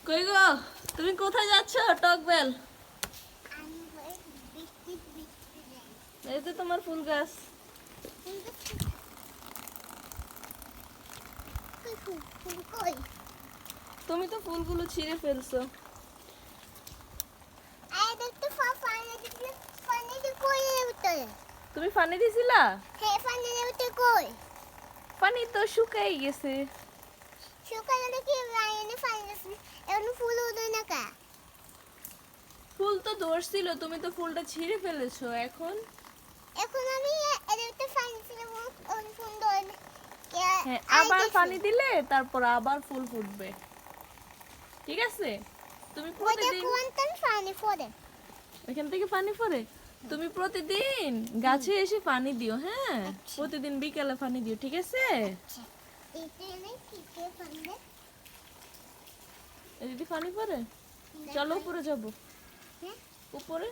কই গো, তুমি কোথায় যাচ্ছ টকবেল? এই তো তোমার ফুল গাছ। তুমি তো ফুলগুলো ছিঁড়ে ফেলছো। তুমি পানি দিছিলা? পানি তো শুকাই গেছে। ফুল তো ধরছিল, তুমি তো ফুলটা ছিঁড়ে ফেলেছো। এখন হ্যাঁ, আবার পানি দিলে তারপর আবার ফুল ফুটবে। ঠিক আছে, তুমি প্রতিদিন এখান থেকে পানি পড়ে, তুমি প্রতিদিন গাছে এসে পানি দিও। হ্যাঁ, প্রতিদিন বিকালে পানি দিও, ঠিক আছে? এদিকে পানি পড়ে, চলো উপরে যাবো। উপরে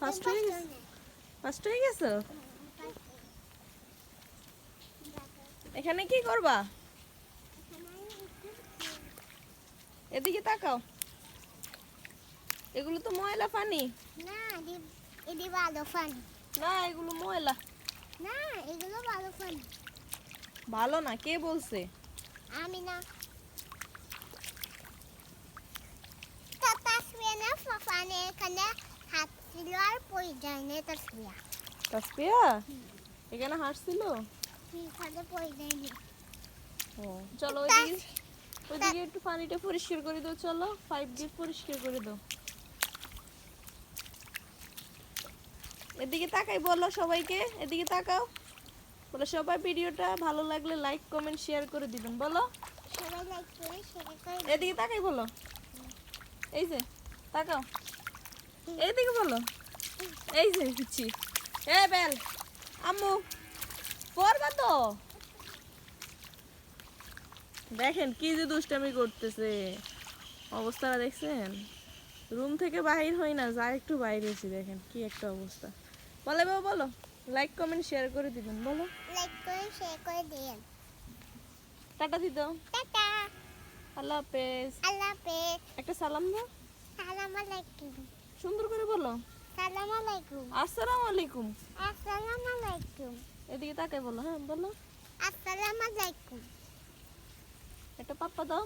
ফার্স্ট হয়ে গেছে। ফার্স্ট হয়ে গেছো? এখানে কি করবা? এদিকে তাকাও। এগুলো তো ময়লা পানি। না, এগুলো ময়লা। ভালো না, কে বলছে? আমি না। এখানে হাত ছিল আর পড়ে যায়নি তাসবিয়া। তাসবিয়া এখানে হাসছিল? এখানে পড়ে যায়নি। চলো ওইদিকে একটু পানিটা পরিষ্কার করে দাও। চলো, পাইপ দিয়ে পরিষ্কার করে দাও। এদিকে তাকাই, বলো সবাইকে, এদিকে তাকাও। বলো সবাই ভিডিওটা ভালো লাগলে লাইক কমেন্ট শেয়ার করে দিবেন। বলো সবাই লাইক করে শেয়ার করে। এদিকে তাকাই, বলো। এই যে তাকাও, এইদিকে বলো। এই যে পিচ্ছি, এ বেল আম্মু পড়বা তো। দেখেন কি যে দুষ্টামি করতেছে, অবস্থাটা দেখছেন? রুম থেকে বাহির হই না, যা একটু বাইরে এসে দেখেন কি একটা অবস্থা। বলে বাবা, বলো লাইক কমেন্ট শেয়ার করে দিবেন। বলো লাইক করে শেয়ার করে দিন। টাটা দি দাও। টাটা, আল্লাহ হাফেজ। আল্লাহ হাফেজ। একটা সালাম দাও, সালাম আলাইকুম। সুন্দর করে বলো। সালাম আলাইকুম। আসসালামু আলাইকুম। আসসালামু আলাইকুম। এদিকে তাকাই বলো। হ্যাঁ বলো, আসসালামু আলাইকুম। একটা পাপ্পা দাও।